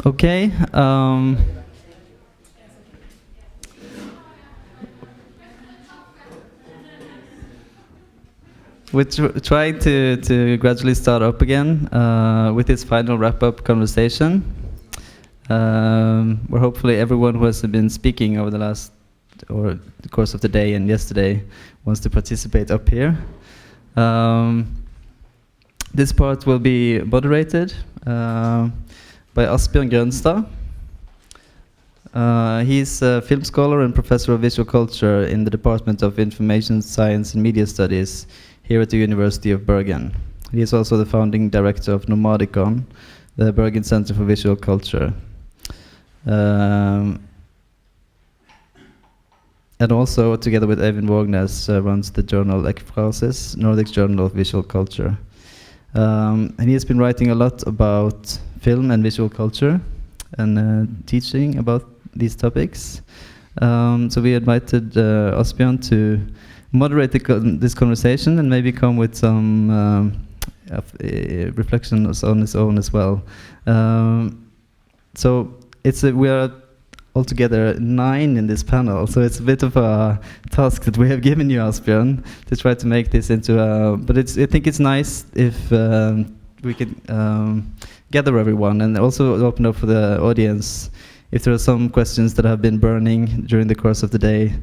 Okay. We're trying to gradually start up again with this final wrap-up conversation. Where hopefully everyone who has been speaking over the last or the course of the day and yesterday wants to participate up here. This part will be moderated by Asbjørn Grønstad. He's a film scholar and professor of visual culture in the Department of Information Science and Media Studies here at the University of Bergen. He is also the founding director of Nomadicon, the Bergen Center for Visual Culture. And also, together with Eivind Vågnes, runs the journal Ekfrasis, Nordic Journal of Visual Culture. And he has been writing a lot about film and visual culture and teaching about these topics. So we invited Asbjørn to moderate this conversation and maybe come with some reflections on his own as well. So we are altogether 9 in this panel, so it's a bit of a task that we have given you, Asbjørn, to try to make this into a... But I think it's nice if we can gather everyone and also open up for the audience. If there are some questions that have been burning during the course of the day,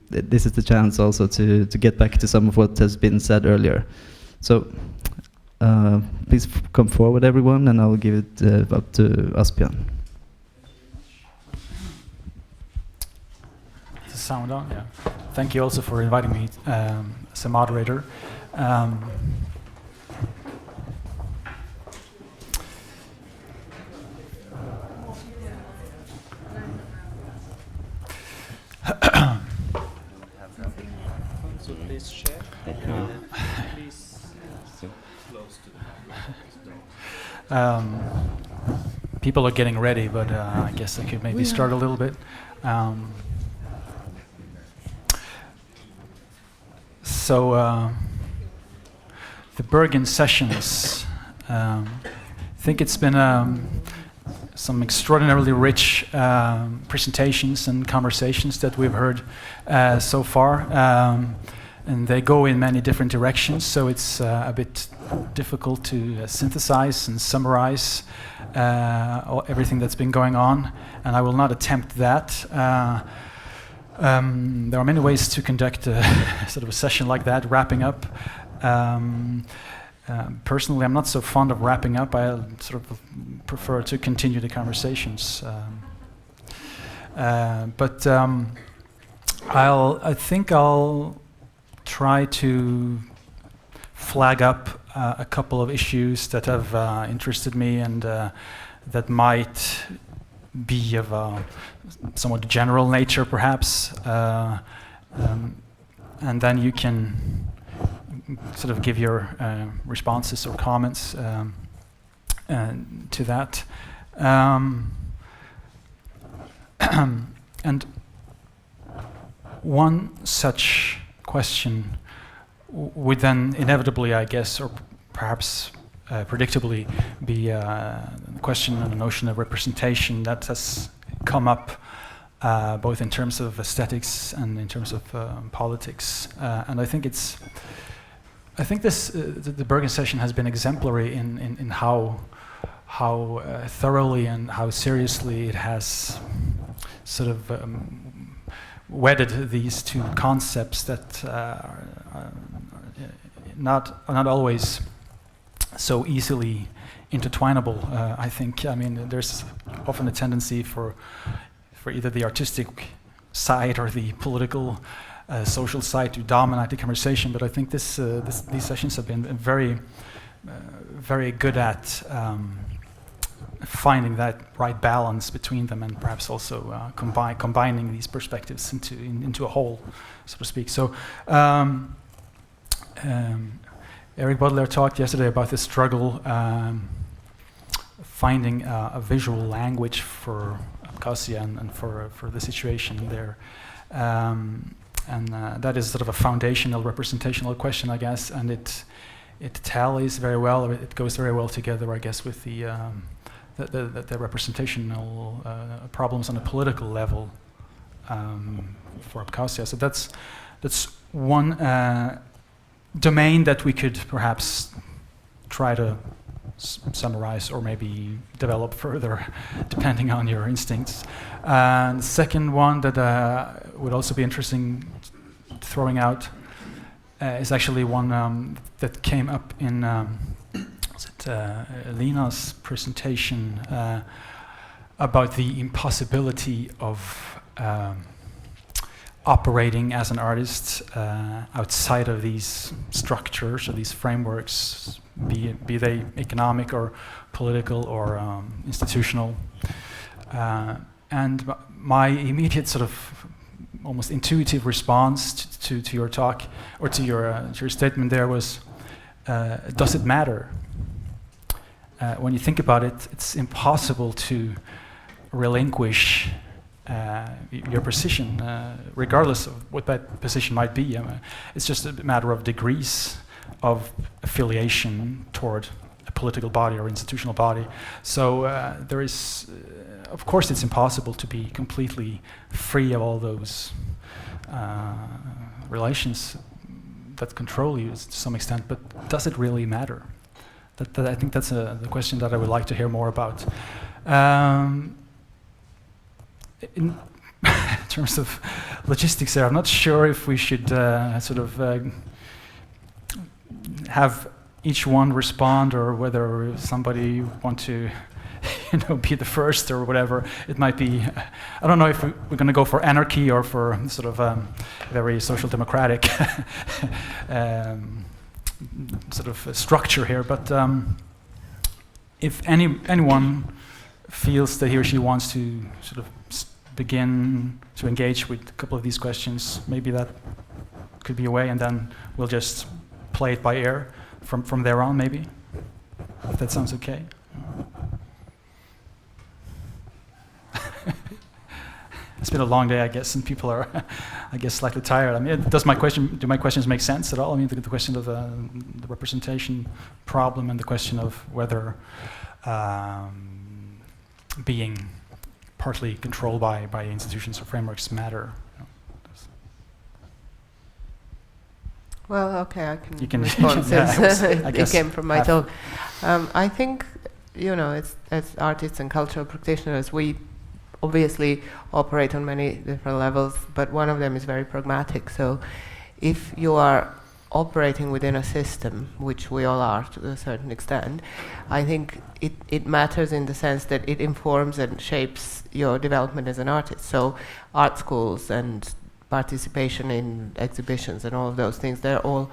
this is the chance also to get back to some of what has been said earlier. So please come forward, everyone, and I'll give it up to Asbjørn. Sound on, yeah. Thank you also for inviting me as a moderator. So please share. Please close to the people are getting ready, but I guess I could maybe start a little bit. So the Bergen Sessions, I think it's been some extraordinarily rich presentations and conversations that we've heard so far, and they go in many different directions, so it's a bit difficult to synthesize and summarize everything that's been going on, and I will not attempt that. There are many ways to conduct a sort of a session like that, wrapping up. Personally, I'm not so fond of wrapping up. I sort of prefer to continue the conversations. But I think I'll try to flag up a couple of issues that have interested me and that might be of a somewhat general nature, perhaps, and then you can sort of give your responses or comments to that. And one such question would then inevitably, I guess, or perhaps predictably, be the question and the notion of representation that has come up both in terms of aesthetics and in terms of politics. And I think the Bergen session has been exemplary in how thoroughly and how seriously it has sort of wedded these two concepts that are not always so easily intertwinable. I think. I mean, there's often a tendency for either the artistic side or the political, social side to dominate the conversation. But I think these sessions have been very, very good at finding that right balance between them, and perhaps also combining these perspectives into a whole, so to speak. So. Eric Butler talked yesterday about the struggle finding a visual language for Abkhazia and for the situation there. And that is sort of a foundational representational question, I guess, and it tallies very well, or it goes very well together, I guess, with the the representational problems on a political level for Abkhazia. So that's one domain that we could perhaps try to summarize or maybe develop further, depending on your instincts. And the second one that would also be interesting throwing out is actually one that came up in Lina's presentation about the impossibility of operating as an artist outside of these structures or these frameworks, be they economic or political or institutional. And my immediate sort of almost intuitive response to your talk or to your statement there was, does it matter? When you think about it, it's impossible to relinquish your position, regardless of what that position might be. It's just a matter of degrees of affiliation toward a political body or institutional body. So there is, of course, it's impossible to be completely free of all those relations that control you to some extent. But does it really matter? I think that's the question that I would like to hear more about. In terms of logistics there, I'm not sure if we should sort of have each one respond, or whether somebody want to be the first or whatever. It might be, I don't know if we're going to go for anarchy or for sort of very social democratic sort of structure here, but if anyone feels that he or she wants to sort of begin to engage with a couple of these questions, maybe that could be a way, and then we'll just play it by ear from there on, maybe, if that sounds okay. It's been a long day, I guess, and people are, I guess, slightly tired. I mean, do my questions make sense at all? I mean, the question of the representation problem and the question of whether being partly controlled by institutions or frameworks matter. Well, okay, I can respond since it came from my talk. I think, it's, as artists and cultural practitioners, we obviously operate on many different levels, but one of them is very pragmatic. So if you are operating within a system, which we all are to a certain extent, I think it matters in the sense that it informs and shapes your development as an artist. So art schools and participation in exhibitions and all of those things, they're all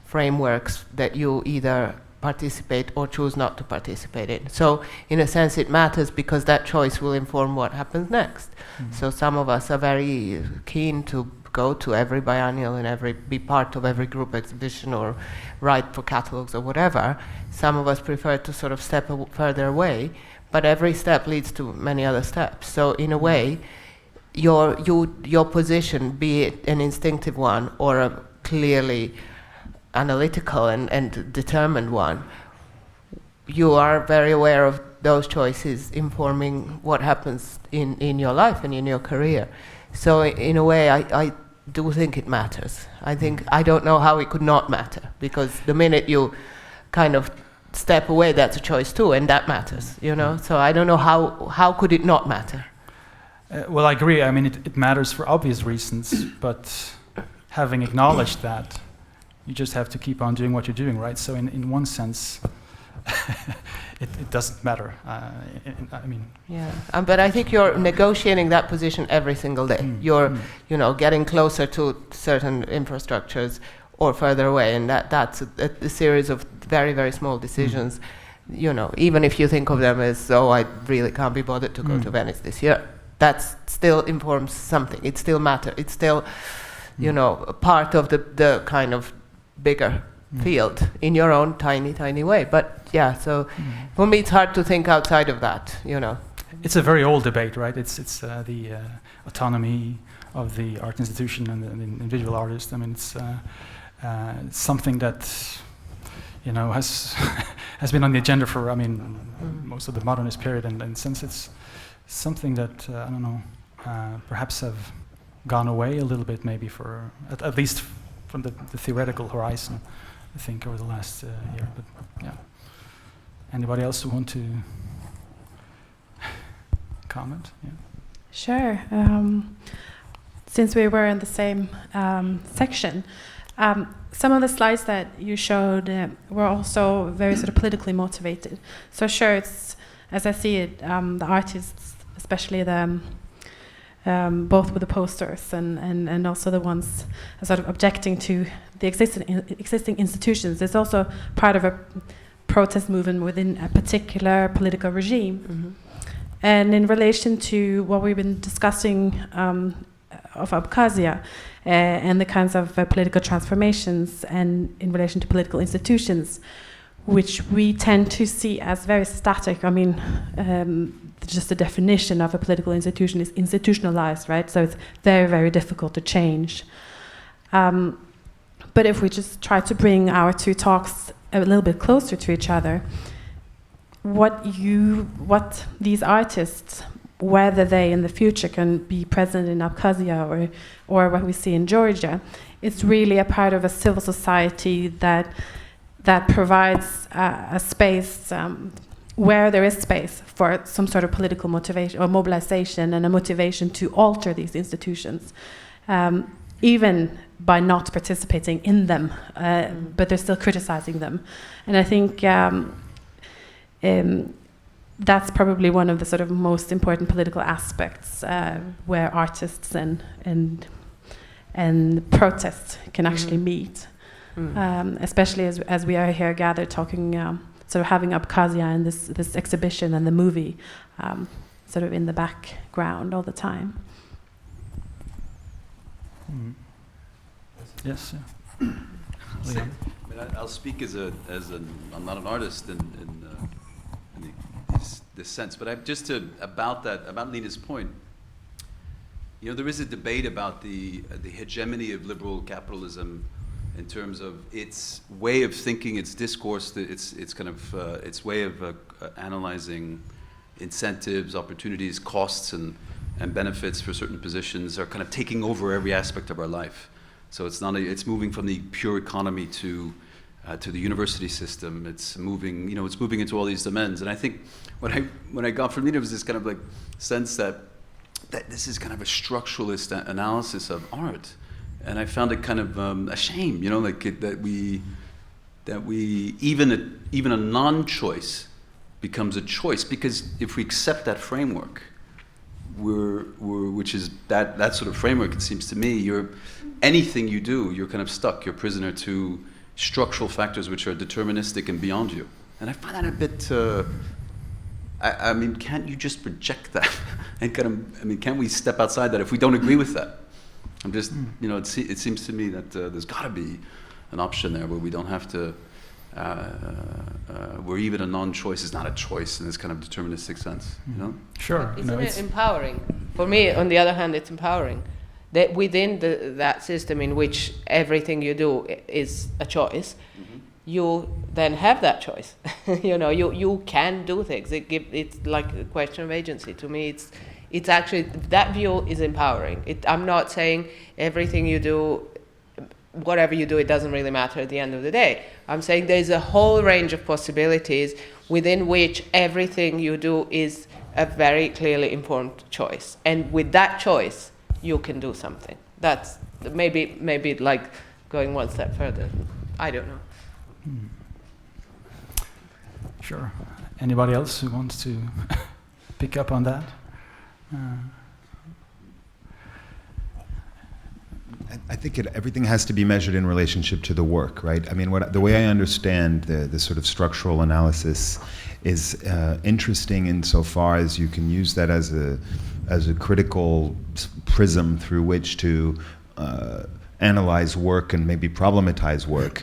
frameworks that you either participate or choose not to participate in. So in a sense it matters because that choice will inform what happens next. Mm-hmm. So some of us are very keen to go to every biennial and be part of every group exhibition or write for catalogs or whatever. Some of us prefer to sort of step further away, but every step leads to many other steps. So in a way, your position, be it an instinctive one or a clearly analytical and determined one, you are very aware of those choices informing what happens in your life and in your career. So in a way, I do think it matters. I don't know how it could not matter, because the minute you kind of step away, that's a choice too, and that matters, So I don't know how could it not matter. Well, I agree. I mean, it matters for obvious reasons, but having acknowledged that, you just have to keep on doing what you're doing, right? So in one sense, it doesn't matter. I mean, yeah. But I think you're negotiating that position every single day. You're, getting closer to certain infrastructures or further away, and that's a series of very, very small decisions. Even if you think of them as, I really can't be bothered to go to Venice this year, that still informs something. It still matters. It's still, a part of the kind of bigger field in your own tiny way. But yeah, so for me it's hard to think outside of that, It's a very old debate, right? It's the autonomy of the art institution and the individual artist. I mean, it's something that has has been on the agenda for, most of the modernist period, and since it's something that, I don't know, perhaps have gone away a little bit, maybe for, at least from the theoretical horizon, I think, over the last year, but yeah. Anybody else who want to comment? Yeah. Sure. Since we were in the same section, some of the slides that you showed were also very sort of politically motivated. So sure, it's, as I see it, the artists, especially the both with the posters and also the ones sort of objecting to the existing institutions, it's also part of a protest movement within a particular political regime. Mm-hmm. And in relation to what we've been discussing of Abkhazia and the kinds of political transformations, and in relation to political institutions, which we tend to see as very static. I mean, just the definition of a political institution is institutionalized, right? So it's very, very difficult to change. But if we just try to bring our two talks a little bit closer to each other, what these artists, whether they in the future can be present in Abkhazia or what we see in Georgia, it's really a part of a civil society that provides a space where there is space for some sort of political motivation or mobilization and a motivation to alter these institutions, even by not participating in them, but they're still criticizing them. And I think that's probably one of the sort of most important political aspects where artists and protests can actually meet, especially as we are here gathered talking, sort of having Abkhazia and this exhibition and the movie sort of in the background all the time. Yes. I'll speak as I'm not an artist in this sense, but about Nina's point. You know, there is a debate about the hegemony of liberal capitalism in terms of its way of thinking, its discourse, its kind of its way of analyzing incentives, opportunities, costs, and benefits for certain positions are kind of taking over every aspect of our life. So it's moving from the pure economy to the university system. It's moving into all these domains. And I think what I got from Nina was this kind of like sense that this is kind of a structuralist analysis of art. And I found it kind of a shame, you know, like that we even a non-choice becomes a choice, because if we accept that framework, which is that sort of framework, it seems to me, anything you do, you're kind of stuck. You're prisoner to structural factors which are deterministic and beyond you. And I find that a bit. I mean, can't you just project that? And can't we step outside that if we don't agree with that? I'm just, you know, it seems to me that there's got to be an option there where we don't have to. Where even a non-choice is not a choice in this kind of deterministic sense, you know? Sure. Isn't it empowering? For me, on the other hand, it's empowering. That within that system in which everything you do is a choice, you then have that choice. You know, you can do things. It's like a question of agency. To me, it's actually, that view is empowering. I'm not saying everything you do, whatever you do, it doesn't really matter at the end of the day. I'm saying there's a whole range of possibilities within which everything you do is a very clearly informed choice. And with that choice, you can do something. That's maybe like going one step further. I don't know. Sure. Anybody else who wants to pick up on that? I think everything has to be measured in relationship to the work, right? I mean, the way I understand the sort of structural analysis is interesting insofar as you can use that as a critical prism through which to analyze work and maybe problematize work.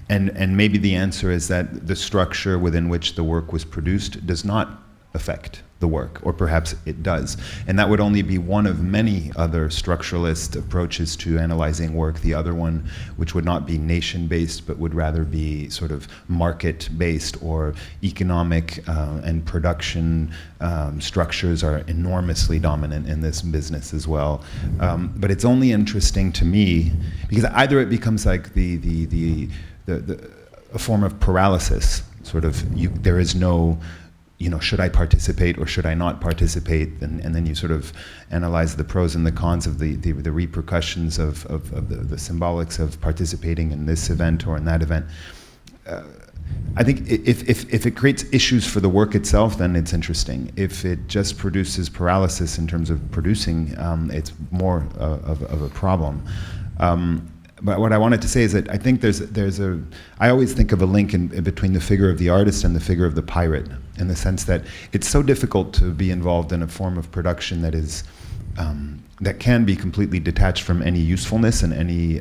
And maybe the answer is that the structure within which the work was produced does not affect the work, or perhaps it does. And that would only be one of many other structuralist approaches to analyzing work. The other one, which would not be nation-based, but would rather be sort of market-based, or economic and production structures are enormously dominant in this business as well. But it's only interesting to me because either it becomes like a form of paralysis, sort of there is no, should I participate or should I not participate? And then you sort of analyze the pros and the cons of the repercussions of the symbolics of participating in this event or in that event. I think if it creates issues for the work itself, then it's interesting. If it just produces paralysis in terms of producing, it's more of a problem. But what I wanted to say is that I think I always think of a link in between the figure of the artist and the figure of the pirate, in the sense that it's so difficult to be involved in a form of production that is, that can be completely detached from any usefulness and any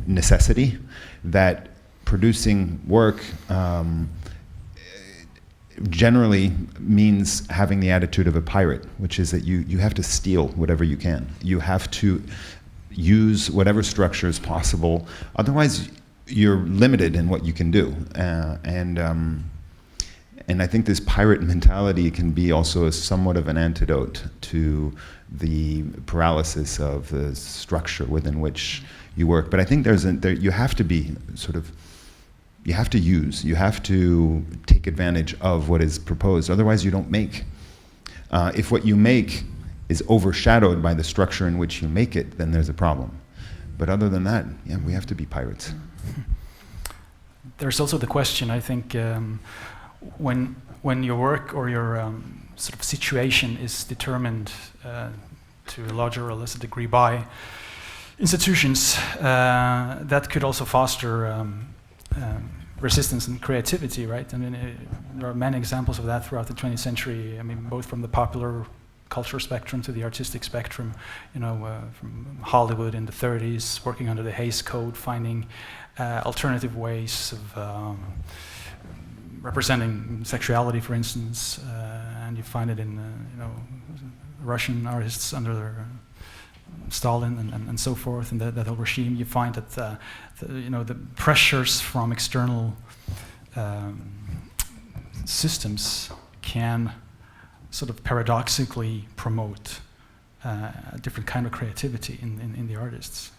necessity, that producing work generally means having the attitude of a pirate, which is that you have to steal whatever you can. You have to use whatever structure is possible. Otherwise, you're limited in what you can do. And I think this pirate mentality can be also somewhat of an antidote to the paralysis of the structure within which you work. But I think you have to be sort of, you have to take advantage of what is proposed. Otherwise, you don't make. If what you make is overshadowed by the structure in which you make it, then there's a problem. But other than that, yeah, we have to be pirates. There's also the question, I think, when your work or your sort of situation is determined to a larger or lesser degree by institutions, that could also foster resistance and creativity, right? I mean, there are many examples of that throughout the 20th century. I mean, both from the popular culture spectrum to the artistic spectrum, from Hollywood in the 30s, working under the Hays Code, finding alternative ways of representing sexuality, for instance, and you find it in Russian artists under Stalin and so forth, and that whole regime. You find that the pressures from external systems can sort of paradoxically promote a different kind of creativity in the artists.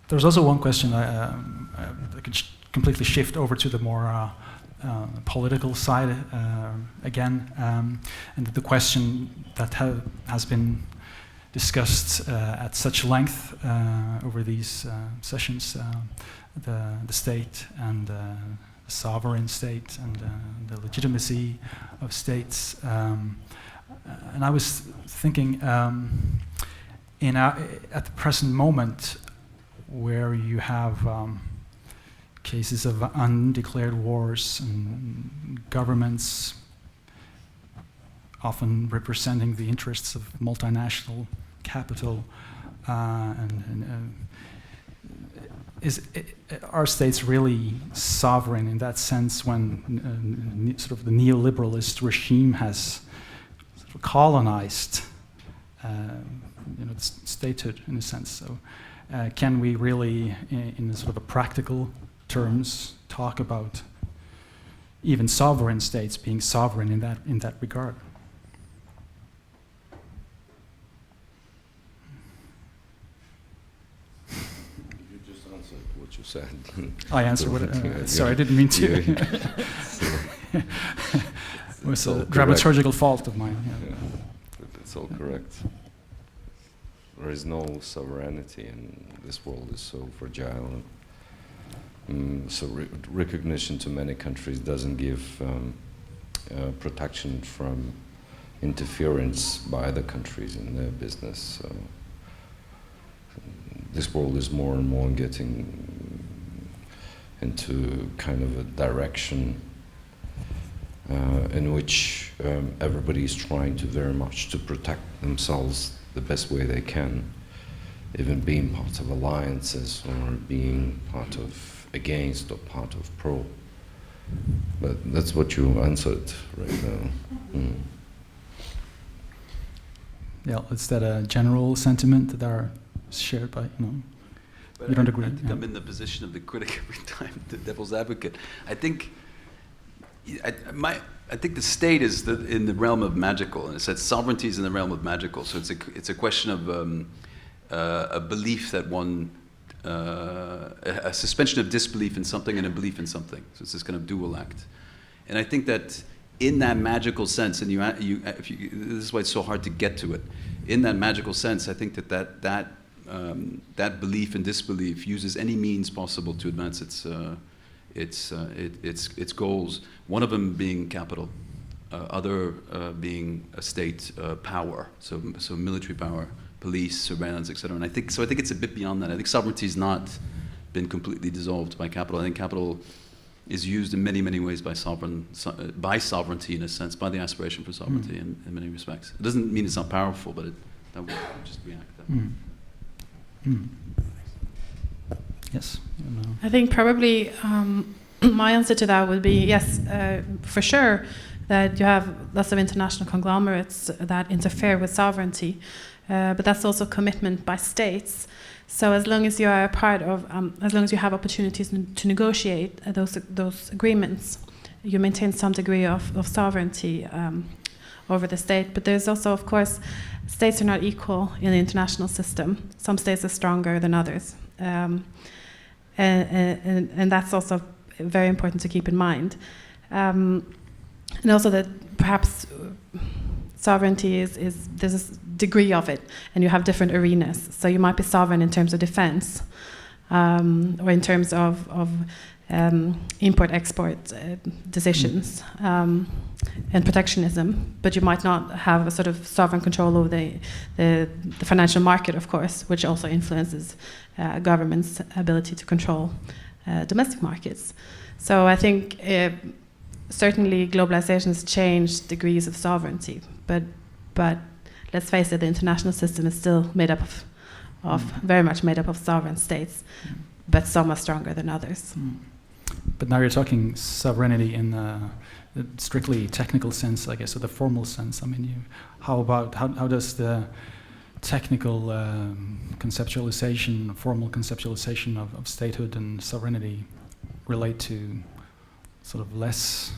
There's also one question I could completely shift over to the more political side again, and the question that has been discussed at such length over these sessions, the state and the sovereign state and the legitimacy of states. And I was thinking, at the present moment, where you have cases of undeclared wars and governments often representing the interests of multinational capital, are states really sovereign in that sense when sort of the neoliberalist regime has sort of colonized statehood in a sense? So can we really, in sort of a practical terms, talk about even sovereign states being sovereign in that regard? You just answered what you said. I answered what. Sorry, I didn't mean to. It was a dramaturgical fault of mine. Yeah. It's all correct. There is no sovereignty, and this world is so fragile. So recognition to many countries doesn't give protection from interference by other countries in their business. So this world is more and more getting into kind of a direction in which everybody is trying to very much to protect themselves the best way they can, even being part of alliances or being part of against or part of pro. But that's what you answered right now. Yeah, is that a general sentiment that are shared by, But you don't agree? I think I'm in the position of the critic every time, the devil's advocate. I think the state is in the realm of magical, and it says sovereignty is in the realm of magical. So it's a question of a belief that a suspension of disbelief in something and a belief in something. So it's this kind of dual act. And I think that in that magical sense, and this is why it's so hard to get to it. In that magical sense, I think that belief and disbelief uses any means possible to advance its goals. One of them being capital, other being a state power, so military power, police, surveillance, etc. And I think it's a bit beyond that. I think sovereignty has not been completely dissolved by capital. I think capital is used in many, many ways by sovereignty in a sense, by the aspiration for sovereignty in many respects. It doesn't mean it's not powerful, but that would just react that way. Yes. I think probably my answer to that would be yes, for sure, that you have lots of international conglomerates that interfere with sovereignty, but that's also commitment by states. So as long as you are a part of, as long as you have opportunities to negotiate those agreements, you maintain some degree of sovereignty over the state. But there's also, of course, states are not equal in the international system. Some states are stronger than others. And that's also very important to keep in mind. And also that perhaps sovereignty there's a degree of it, and you have different arenas. So you might be sovereign in terms of defense, or in terms of import-export decisions, and protectionism, but you might not have a sort of sovereign control over the financial market, of course, which also influences government's ability to control domestic markets. So I think certainly globalization has changed degrees of sovereignty, but let's face it, the international system is still made up of very much made up of sovereign states, but some are stronger than others. But now you're talking sovereignty in the strictly technical sense, I guess, or the formal sense. I mean, how does the technical conceptualization, formal conceptualization of statehood and sovereignty relate to sort of less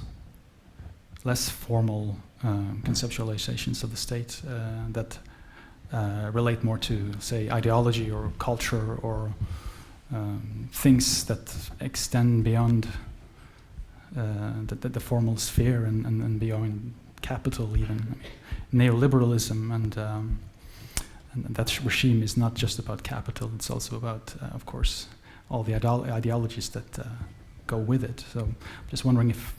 formal conceptualizations of the state that relate more to, say, ideology or culture or things that extend beyond the formal sphere and beyond capital even. Neoliberalism and that regime is not just about capital, it's also about, of course, all the ideologies that go with it. So I'm just wondering if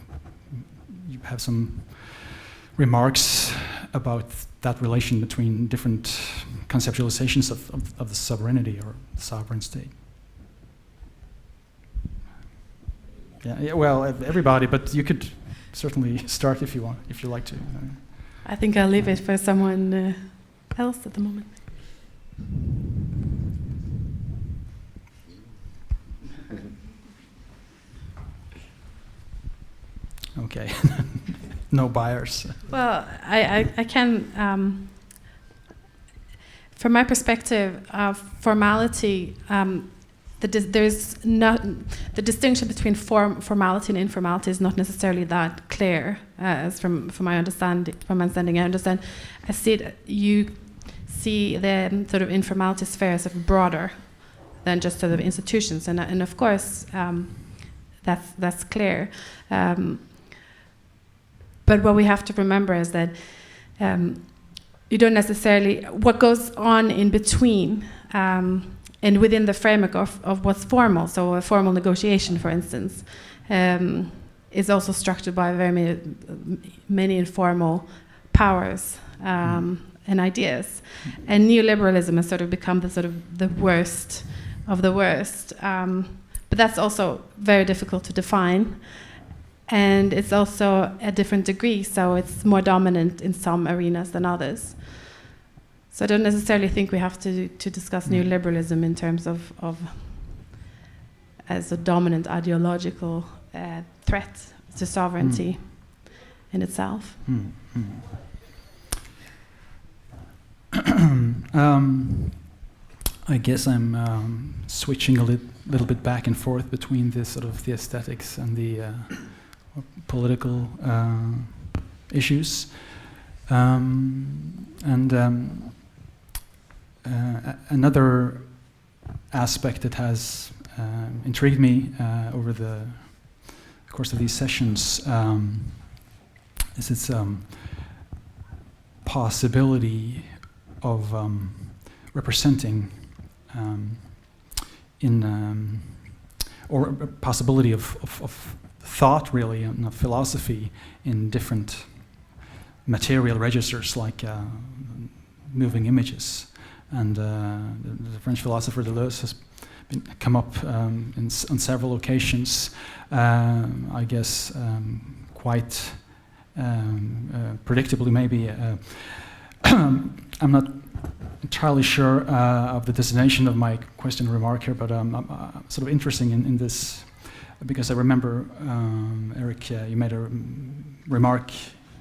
you have some remarks about that relation between different conceptualizations of the sovereignty or the sovereign state. Yeah, well, everybody, but you could certainly start if you want, if you like to. I think I'll leave it for someone else at the moment. Okay, no buyers. Well, I can, from my perspective, formality. There's not the distinction between formality and informality is not necessarily that clear. As from my understanding, I see it. You see the sort of informality sphere as broader than just sort of institutions, and of course that's clear. But what we have to remember is that you don't necessarily what goes on in between. And within the framework of what's formal, so a formal negotiation, for instance, is also structured by very many informal powers and ideas. And neoliberalism has sort of become the worst of the worst. But that's also very difficult to define. And it's also a different degree, so it's more dominant in some arenas than others. So I don't necessarily think we have to discuss neoliberalism in terms of as a dominant ideological threat to sovereignty in itself. I guess I'm switching a little bit back and forth between the sort of the aesthetics and the political issues, another aspect that has intrigued me over the course of these sessions is its possibility of representing or a possibility of thought, really, and of philosophy in different material registers, like moving images. And the French philosopher Deleuze has come up on several occasions, I guess quite predictably, maybe. I'm not entirely sure of the destination of my question and remark here, but I'm sort of interesting in this, because I remember, Eric, you made a remark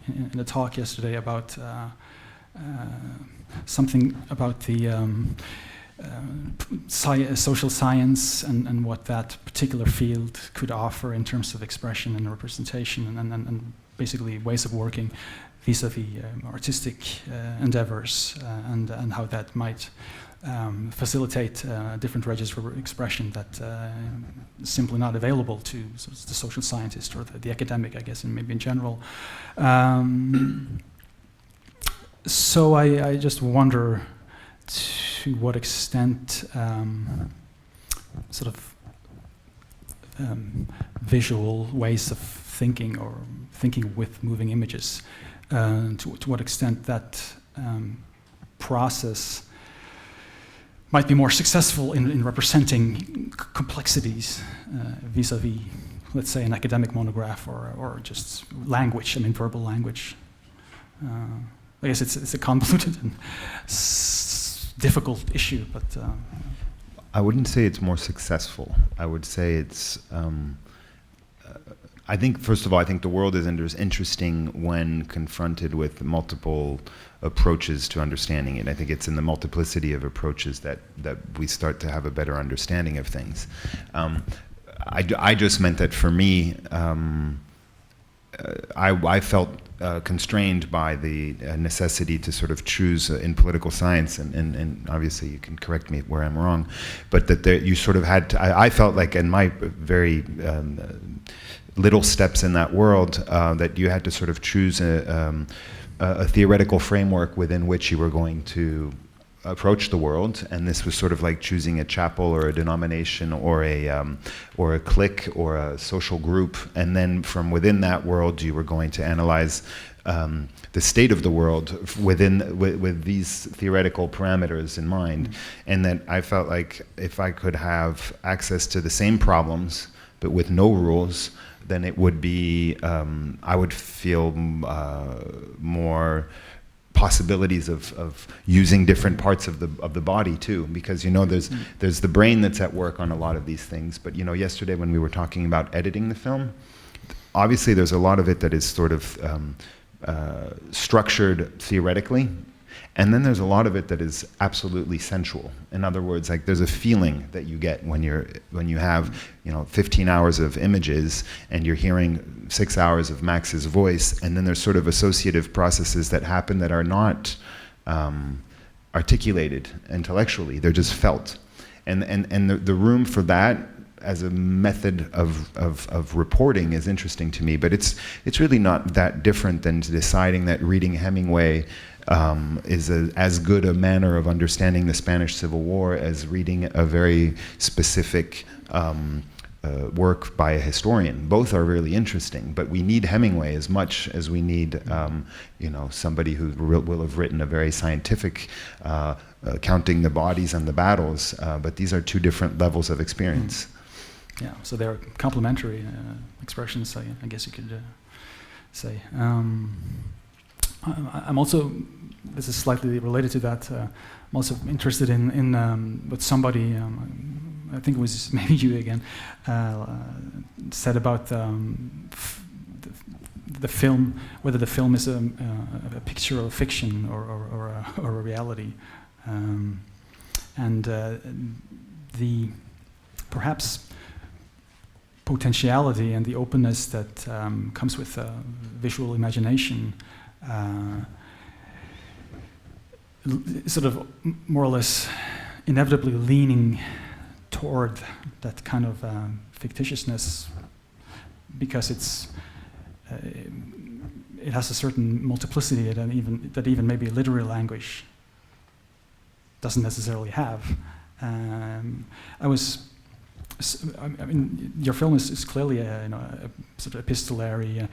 in the talk yesterday about something about the social science and what that particular field could offer in terms of expression and representation and basically ways of working vis-a-vis artistic endeavors and how that might facilitate different registers for expression that is simply not available to the social scientist or the academic, I guess, and maybe in general. So I just wonder to what extent sort of visual ways of thinking or thinking with moving images, to what extent that process might be more successful in representing complexities vis-a-vis, let's say, an academic monograph or just language, I mean verbal language. I guess it's a convoluted and difficult issue, but... I wouldn't say it's more successful. I would say it's... I think, first of all, I think the world is interesting when confronted with multiple approaches to understanding it. I think it's in the multiplicity of approaches that we start to have a better understanding of things. I just meant that for me, I felt constrained by the necessity to sort of choose in political science, and obviously you can correct me where I'm wrong, but that you sort of had to, I felt like in my very little steps in that world, that you had to sort of choose a theoretical framework within which you were going to approach the world, and this was sort of like choosing a chapel or a denomination or a clique or a social group, and then from within that world you were going to analyze the state of the world with these theoretical parameters in mind. And that I felt like if I could have access to the same problems but with no rules, then it would be, I would feel more possibilities of using different parts of the body too, because there's the brain that's at work on a lot of these things. But yesterday when we were talking about editing the film, obviously there's a lot of it that is sort of structured theoretically, and then there's a lot of it that is absolutely sensual. In other words, like there's a feeling that you get when you have 15 hours of images and you're hearing 6 hours of Max's voice, and then there's sort of associative processes that happen that are not articulated intellectually, they're just felt. And the room for that as a method of reporting is interesting to me, but it's really not that different than deciding that reading Hemingway is as good a manner of understanding the Spanish Civil War as reading a very specific work by a historian. Both are really interesting, but we need Hemingway as much as we need somebody who will have written a very scientific counting the bodies and the battles, but these are two different levels of experience. Yeah, so they're complementary expressions, I guess you could say. I'm also, this is slightly related to that, I'm also interested in what somebody I think it was maybe you again, said about the film, whether the film is a picture or a fiction or a reality, and the perhaps potentiality and the openness that comes with visual imagination, sort of more or less inevitably leaning toward that kind of fictitiousness, because it has a certain multiplicity that even maybe literary language doesn't necessarily have. I mean, your film is clearly a sort of epistolary,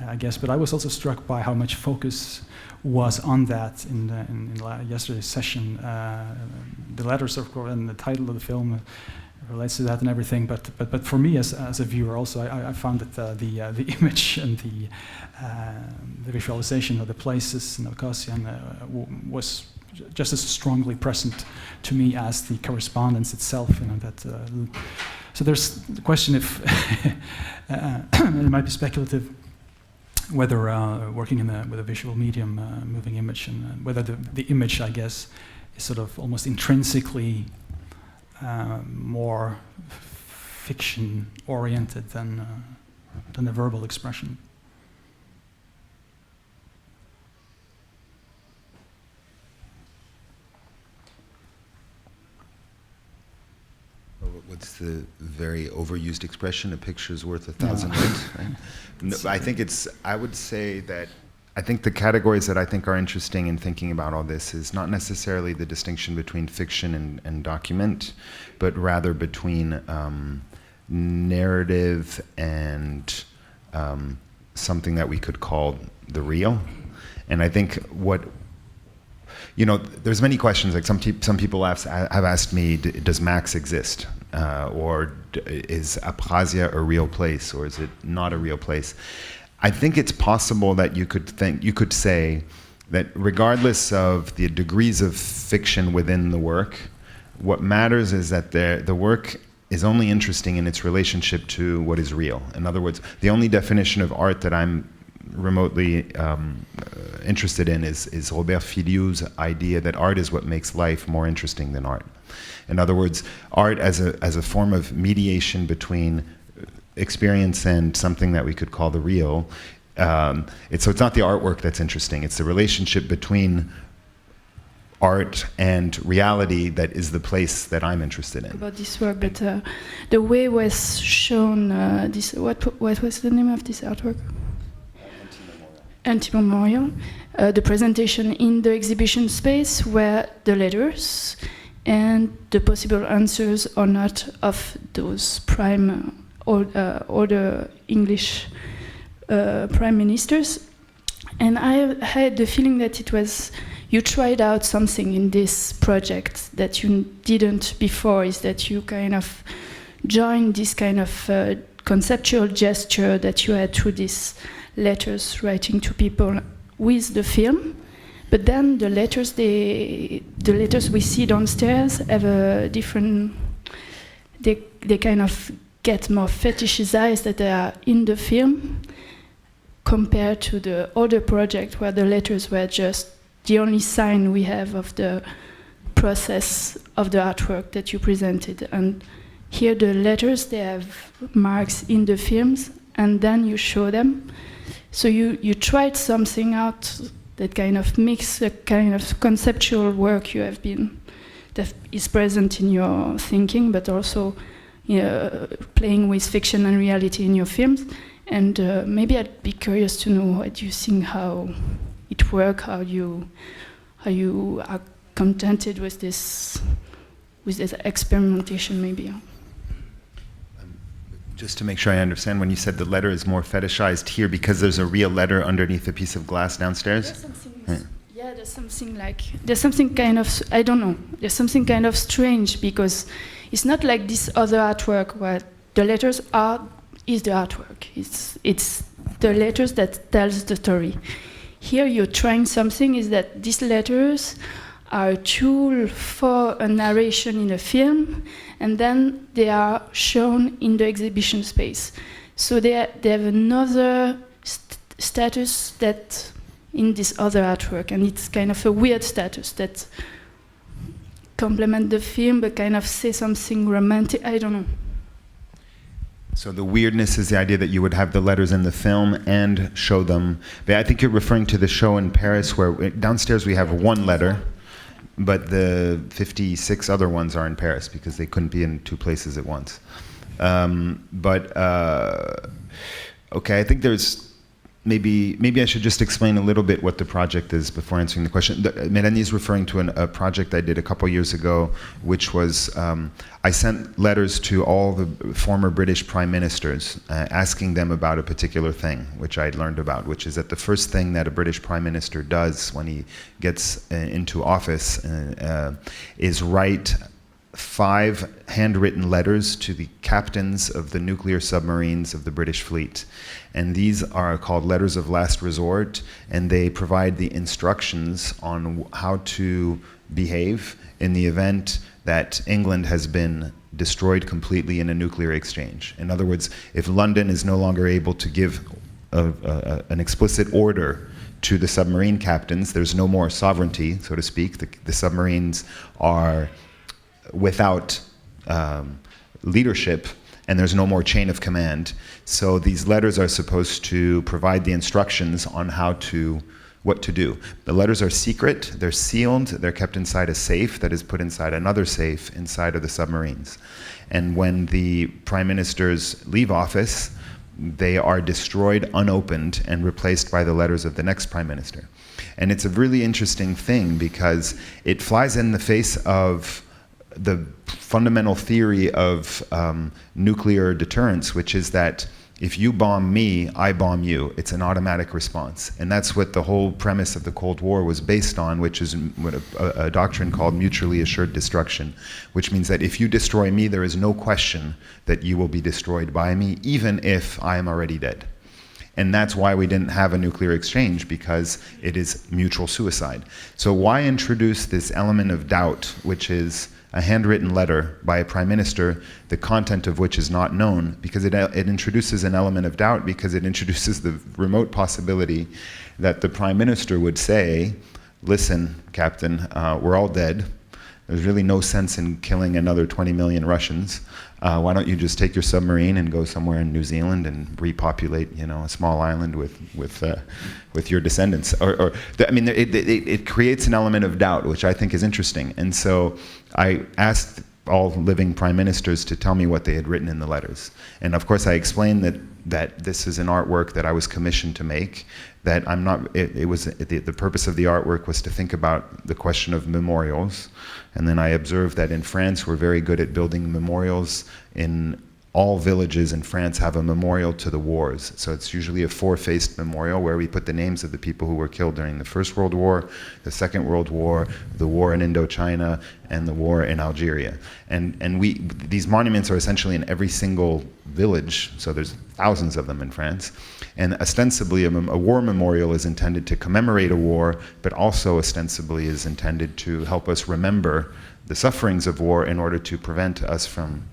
I guess, but I was also struck by how much focus was on that in yesterday's session. The letters, of course, and the title of the film relates to that and everything. But for me, as a viewer, also, I found that the image and the visualization of the places in Abkhazia was just as strongly present to me as the correspondence itself. So there's the question if it might be speculative whether working with a visual medium, moving image, and whether the image, I guess, is sort of almost intrinsically more fiction-oriented than a verbal expression. What's the very overused expression? A picture's worth 1,000 words. Right? No, I would say that I think the categories that I think are interesting in thinking about all this is not necessarily the distinction between fiction and document, but rather between narrative and something that we could call the real. And I think there's many questions. Like some people have asked me, does Max exist? Or is Abkhazia a real place, or is it not a real place? I think it's possible that you could say that regardless of the degrees of fiction within the work, what matters is that the work is only interesting in its relationship to what is real. In other words, the only definition of art that I'm remotely interested in is Robert Filiou's idea that art is what makes life more interesting than art. In other words, art as a form of mediation between experience and something that we could call the real. So it's not the artwork that's interesting, it's the relationship between art and reality that is the place that I'm interested in. About this work, but the way was shown, what was the name of this artwork? Anti-Memorial. The presentation in the exhibition space were the letters and the possible answers or not of those or the English prime ministers. And I had the feeling that you tried out something in this project that you didn't before, is that you kind of joined this kind of conceptual gesture that you had through these letters writing to people with the film. But then the letters we see downstairs have a different, they kind of get more fetishized that they are in the film compared to the other project where the letters were just the only sign we have of the process of the artwork that you presented. And here the letters, they have marks in the films and then you show them. So you tried something out that kind of mix a kind of conceptual work that is present in your thinking, but also playing with fiction and reality in your films. And maybe I'd be curious to know what you think, how it works, how you are contented with this experimentation, maybe. Just to make sure I understand, when you said the letter is more fetishized here because there's a real letter underneath a piece of glass downstairs? There's something kind of, I don't know, there's something kind of strange because it's not like this other artwork where the letters is the artwork. It's the letters that tells the story. Here you're trying something is that these letters are a tool for a narration in a film, and then they are shown in the exhibition space. So they have another status that in this other artwork, and it's kind of a weird status that complement the film but kind of say something romantic. I don't know. So the weirdness is the idea that you would have the letters in the film and show them. But I think you're referring to the show in Paris where downstairs we have one letter, but the 56 other ones are in Paris because they couldn't be in two places at once. Okay, I think there's maybe I should just explain a little bit what the project is before answering the question. Mélanie is referring to a project I did a couple years ago, which was I sent letters to all the former British prime ministers asking them about a particular thing, which I'd learned about, which is that the first thing that a British prime minister does when he gets into office is write 5 handwritten letters to the captains of the nuclear submarines of the British fleet. And these are called letters of last resort, and they provide the instructions on how to behave in the event that England has been destroyed completely in a nuclear exchange. In other words, if London is no longer able to give an explicit order to the submarine captains, there's no more sovereignty, so to speak. The submarines are without leadership, and there's no more chain of command. So these letters are supposed to provide the instructions on what to do. The letters are secret, they're sealed, they're kept inside a safe that is put inside another safe inside of the submarines. And when the prime ministers leave office, they are destroyed unopened and replaced by the letters of the next prime minister. And it's a really interesting thing because it flies in the face of the fundamental theory of nuclear deterrence, which is that if you bomb me, I bomb you. It's an automatic response. And that's what the whole premise of the Cold War was based on, which is a doctrine called mutually assured destruction, which means that if you destroy me, there is no question that you will be destroyed by me, even if I am already dead. And that's why we didn't have a nuclear exchange, because it is mutual suicide. So why introduce this element of doubt, which is a handwritten letter by a prime minister, the content of which is not known? Because it introduces an element of doubt, because it introduces the remote possibility that the prime minister would say, listen, Captain, we're all dead. There's really no sense in killing another 20 million Russians. Why don't you just take your submarine and go somewhere in New Zealand and repopulate, a small island with your descendants? It creates an element of doubt, which I think is interesting. And so I asked all living prime ministers to tell me what they had written in the letters. And of course I explained that this is an artwork that I was commissioned to make, that the purpose of the artwork was to think about the question of memorials. And then I observed that in France we're very good at building memorials. In all villages in France have a memorial to the wars. So it's usually a 4-faced memorial where we put the names of the people who were killed during the First World War, the Second World War, the war in Indochina, and the war in Algeria. And these monuments are essentially in every single village, so there's thousands of them in France. And ostensibly a war memorial is intended to commemorate a war, but also ostensibly is intended to help us remember the sufferings of war in order to prevent us from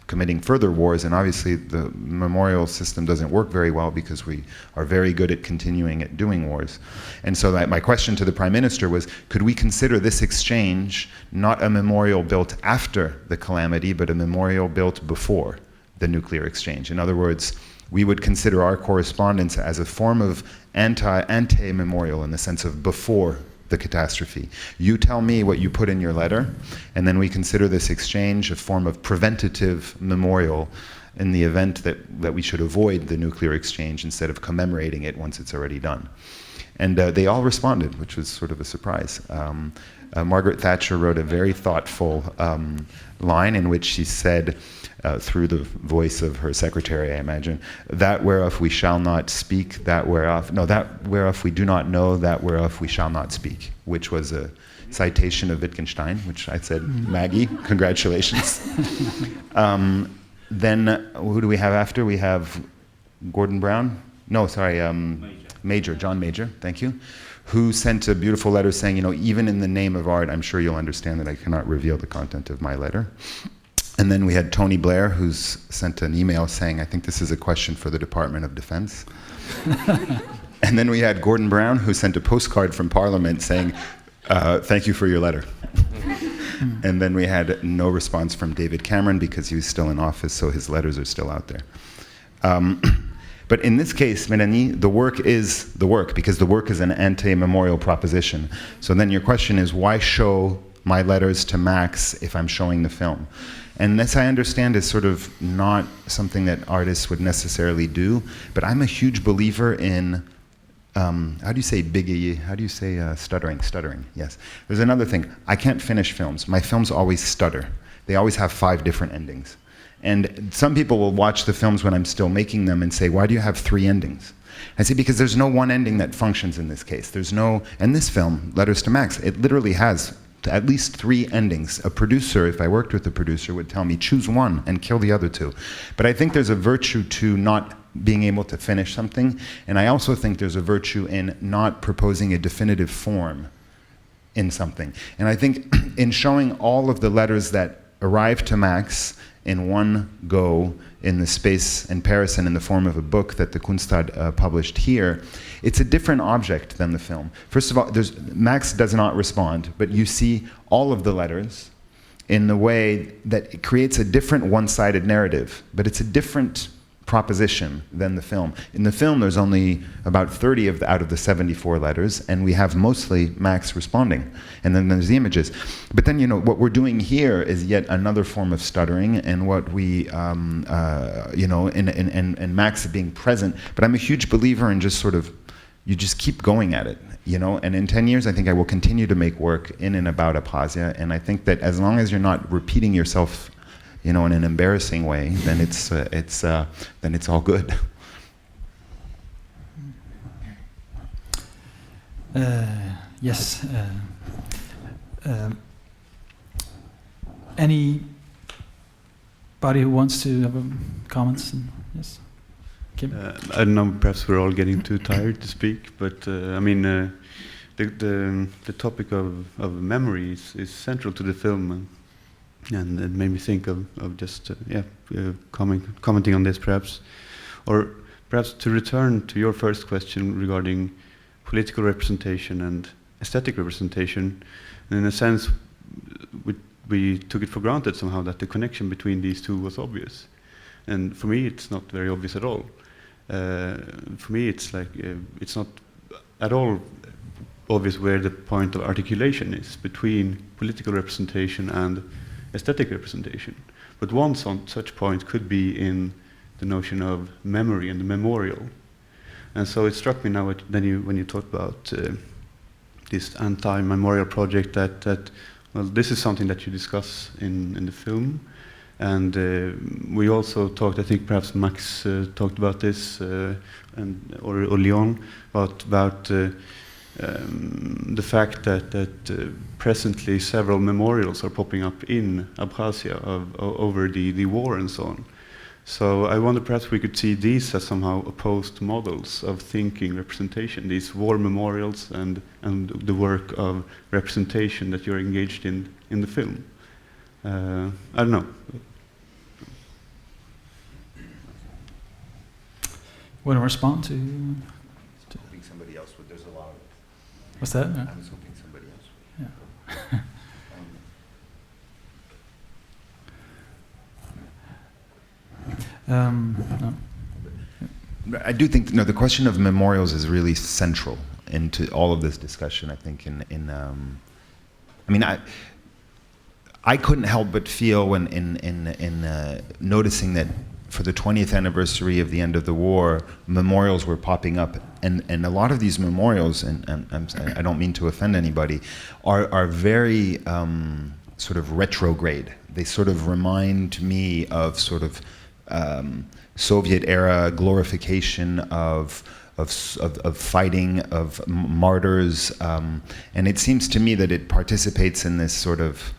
committing further wars. And obviously the memorial system doesn't work very well because we are very good at continuing at doing wars. And so my question to the prime minister was, could we consider this exchange not a memorial built after the calamity, but a memorial built before the nuclear exchange? In other words, we would consider our correspondence as a form of anti-memorial in the sense of before the catastrophe. You tell me what you put in your letter, and then we consider this exchange a form of preventative memorial in the event that we should avoid the nuclear exchange instead of commemorating it once it's already done. And they all responded, which was sort of a surprise. Margaret Thatcher wrote a very thoughtful line in which she said, through the voice of her secretary, I imagine, that whereof we shall not speak, that whereof we do not know, that whereof we shall not speak, which was a citation of Wittgenstein, which I said, Maggie, congratulations. Then who do we have after? We have Gordon Brown? No, sorry, Major, John Major, thank you, who sent a beautiful letter saying, even in the name of art, I'm sure you'll understand that I cannot reveal the content of my letter. And then we had Tony Blair, who's sent an email saying, I think this is a question for the Department of Defense. And then we had Gordon Brown, who sent a postcard from Parliament saying, thank you for your letter. And then we had no response from David Cameron because he was still in office, so his letters are still out there. But in this case, Mélanie, the work is the work, because the work is an anti-memorial proposition. So then your question is, why show my letters to Max if I'm showing the film? And this, I understand, is sort of not something that artists would necessarily do, but I'm a huge believer in, how do you say biggie? How do you say stuttering? Stuttering, yes. There's another thing. I can't finish films. My films always stutter. They always have 5 different endings. And some people will watch the films when I'm still making them and say, why do you have 3 endings? I say, because there's no one ending that functions in this case. There's no, and this film, Letters to Max, it literally has at least 3 endings. A producer, if I worked with a producer, would tell me, choose one and kill the other 2. But I think there's a virtue to not being able to finish something, and I also think there's a virtue in not proposing a definitive form in something. And I think in showing all of the letters that arrive to Max in one go in the space in Paris and in the form of a book that the Kunsthall published here, it's a different object than the film. First of all, Max does not respond, but you see all of the letters in the way that it creates a different one-sided narrative, but it's a different proposition than the film. In the film, there's only about 30 out of the 74 letters, and we have mostly Max responding. And then there's the images. But then, what we're doing here is yet another form of stuttering, and what we, and Max being present. But I'm a huge believer in just sort of, you just keep going at it, And in 10 years, I think I will continue to make work in and about Abkhazia, and I think that as long as you're not repeating yourself in an embarrassing way, then it's all good. Yes. Anybody who wants to have comments? Yes. Kim? I don't know. Perhaps we're all getting too tired to speak, but the topic of memory is central to the film. And it made me think of just commenting on this perhaps, or perhaps to return to your first question regarding political representation and aesthetic representation. And in a sense, we took it for granted somehow that the connection between these two was obvious, and for me it's not very obvious at all. For me it's like it's not at all obvious where the point of articulation is between political representation and aesthetic representation. But one such point could be in the notion of memory and the memorial. And so it struck me now when you talked about this anti-memorial project that this is something that you discuss in the film. And we also talked, I think perhaps Max talked about this, or Leon, about the fact that presently several memorials are popping up in Abkhazia over the war and so on. So I wonder perhaps we could see these as somehow opposed models of thinking representation, these war memorials and the work of representation that you're engaged in the film. I don't know. Want to respond to? Hoping somebody else would. There's a lot of. What's that? I was hoping somebody else would. No. I do think the question of memorials is really central into all of this discussion. I think I couldn't help but feel when in noticing that for the 20th anniversary of the end of the war, memorials were popping up, and a lot of these memorials, and I don't mean to offend anybody, are very sort of retrograde. They sort of remind me of sort of Soviet era glorification of fighting, of martyrs, and it seems to me that it participates in this sort of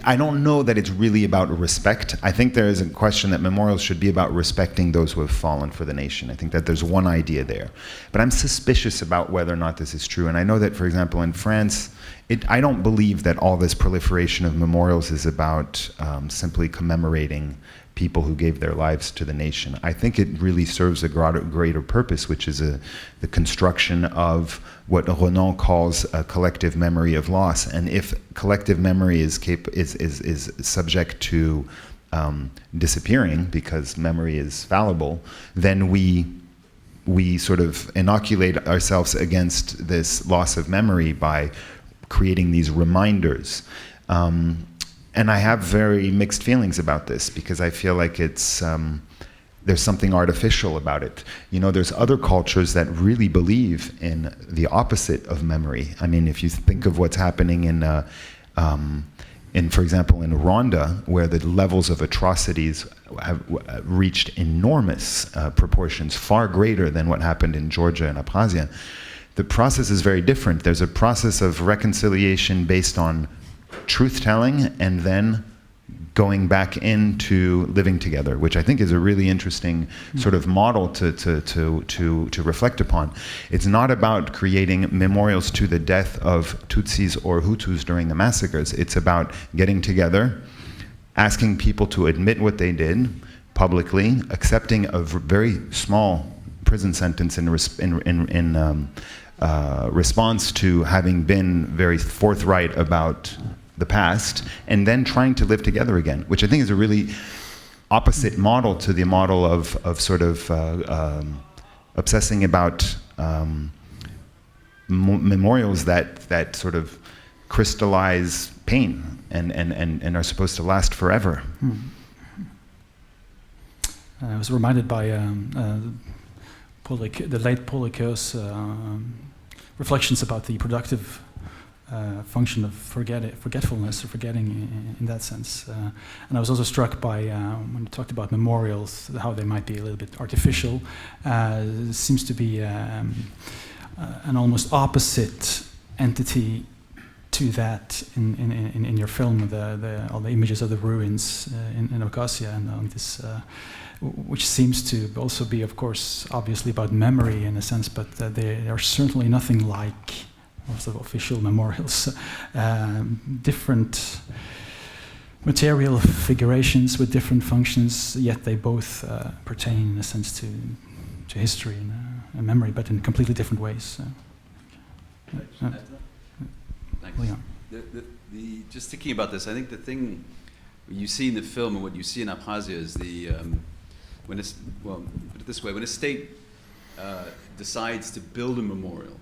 I don't know that it's really about respect. I think there is a question that memorials should be about respecting those who have fallen for the nation. I think that there's one idea there. But I'm suspicious about whether or not this is true. And I know that, for example, in France, I don't believe that all this proliferation of memorials is about simply commemorating people who gave their lives to the nation. I think it really serves a greater purpose, which is the construction of what Renan calls a collective memory of loss. And if collective memory is subject to disappearing, because memory is fallible, then we sort of inoculate ourselves against this loss of memory by creating these reminders. And I have very mixed feelings about this, because I feel like it's there's something artificial about it. You know, there's other cultures that really believe in the opposite of memory. I mean, if you think of what's happening in, for example, in Rwanda, where the levels of atrocities have reached enormous proportions, far greater than what happened in Georgia and Abkhazia, the process is very different. There's a process of reconciliation based on truth-telling and then going back into living together, which I think is a really interesting sort of model to reflect upon. It's not about creating memorials to the death of Tutsis or Hutus during the massacres. It's about getting together, asking people to admit what they did publicly, accepting a very small prison sentence in response to having been very forthright about the past, and then trying to live together again, which I think is a really opposite model to the model of sort of obsessing about memorials that sort of crystallize pain and are supposed to last forever. I was reminded by the late Paul Ricoeur's reflections about the productive function of forgetfulness or forgetting in that sense. And I was also struck by, when you talked about memorials, how they might be a little bit artificial. Seems to be an almost opposite entity to that in your film, all the images of the ruins in Abkhazia, and on this, which seems to also be, of course, obviously about memory in a sense, but they are certainly nothing like most of official memorials. Different material figurations with different functions, yet they both pertain in a sense to history and memory, but in completely different ways. Thanks. Leon. Just thinking about this, I think the thing you see in the film and what you see in Abkhazia is put it this way, when a state decides to build a memorial,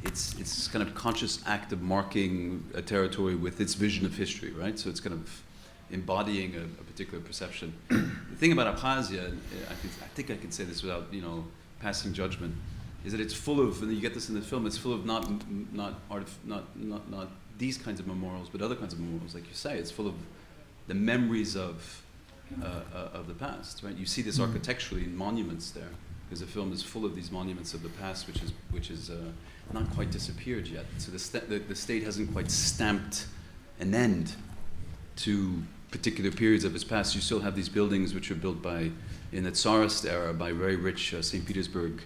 it's kind of conscious act of marking a territory with its vision of history, right? So it's kind of embodying a particular perception. The thing about Abkhazia, I think I can say this without passing judgment, is that it's full of, and you get this in the film, it's full of not these kinds of memorials, but other kinds of memorials, like you say. It's full of the memories of the past, right? You see this architecturally in monuments there, because the film is full of these monuments of the past, which is not quite disappeared yet. So the state hasn't quite stamped an end to particular periods of its past. You still have these buildings which were built in the Tsarist era by very rich St. Petersburg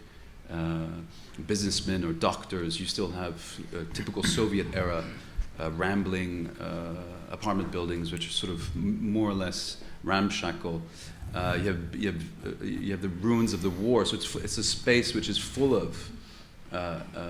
businessmen or doctors. You still have typical Soviet era rambling apartment buildings, which are sort of more or less ramshackle. You have the ruins of the war, so it's a space which is full of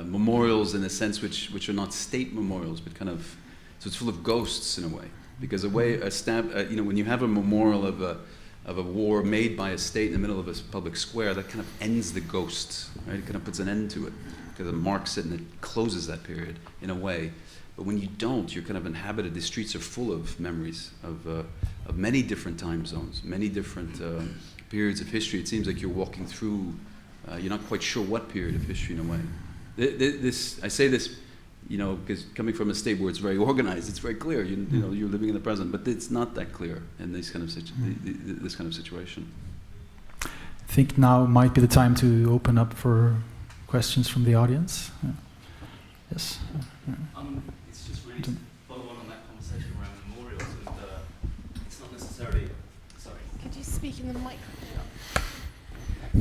memorials in a sense which are not state memorials, but kind of, so it's full of ghosts in a way, because when you have a memorial of a war made by a state in the middle of a public square, that kind of ends the ghost, right? It kind of puts an end to it, because it marks it and it closes that period in a way. But when you don't, you're kind of inhabited. The streets are full of memories of many different time zones, many different periods of history. It seems like you're walking through, you're not quite sure what period of history in a way. I say this, because coming from a state where it's very organized, it's very clear. You're living in the present, but it's not that clear in this kind of situation. I think now might be the time to open up for questions from the audience. Yes. It's just really to follow on that conversation around memorials. taking the mic.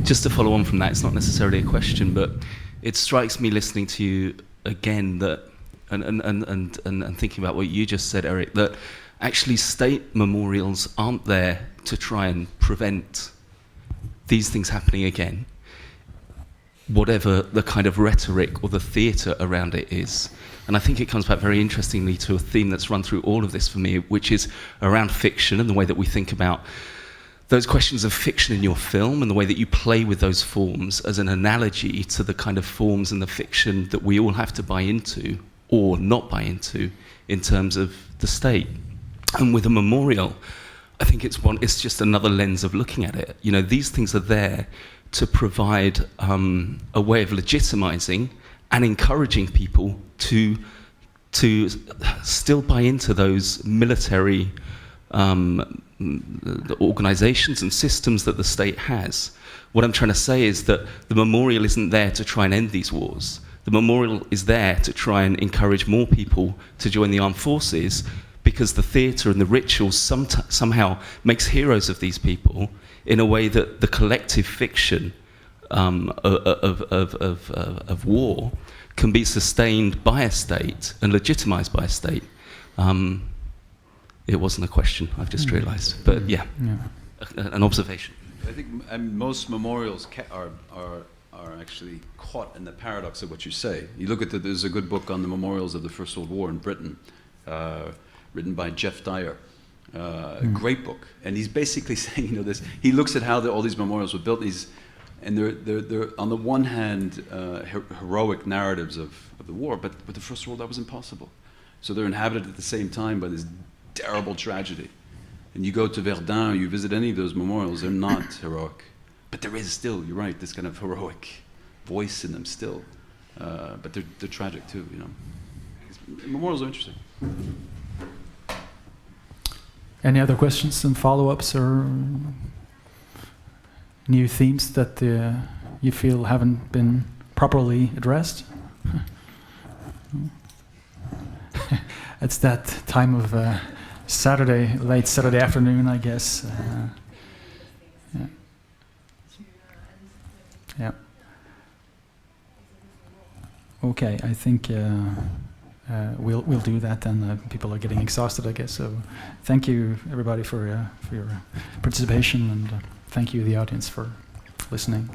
Just to follow on from that, it's not necessarily a question, but it strikes me listening to you again that, and thinking about what you just said, Eric, that actually state memorials aren't there to try and prevent these things happening again, whatever the kind of rhetoric or the theatre around it is. And I think it comes back very interestingly to a theme that's run through all of this for me, which is around fiction and the way that we think about those questions of fiction in your film and the way that you play with those forms as an analogy to the kind of forms and the fiction that we all have to buy into or not buy into in terms of the state. And with a memorial, I think it's just another lens of looking at it. You know, these things are there to provide a way of legitimizing and encouraging people to still buy into those military the organizations and systems that the state has. What I'm trying to say is that the memorial isn't there to try and end these wars. The memorial is there to try and encourage more people to join the armed forces, because the theatre and the rituals somehow makes heroes of these people in a way that the collective fiction of war can be sustained by a state and legitimized by a state. It wasn't a question, I've just realized. But yeah, an observation. I think most memorials are actually caught in the paradox of what you say. You look at there's a good book on the memorials of the First World War in Britain, written by Jeff Dyer. Great book. And he's basically saying, you know, this. He looks at how all these memorials were built, and they're on the one hand heroic narratives of the war, but with the First World that was impossible. So they're inhabited at the same time by this terrible tragedy. And you go to Verdun, you visit any of those memorials, they're not heroic. But there is still, you're right, this kind of heroic voice in them still. But they're tragic too, you know. Memorials are interesting. Any other questions and follow-ups or new themes that you feel haven't been properly addressed? It's that time of Saturday, late Saturday afternoon, I guess. Yeah. Okay, I think we'll do that then. People are getting exhausted, I guess. So, thank you everybody for your participation, and thank you the audience for listening.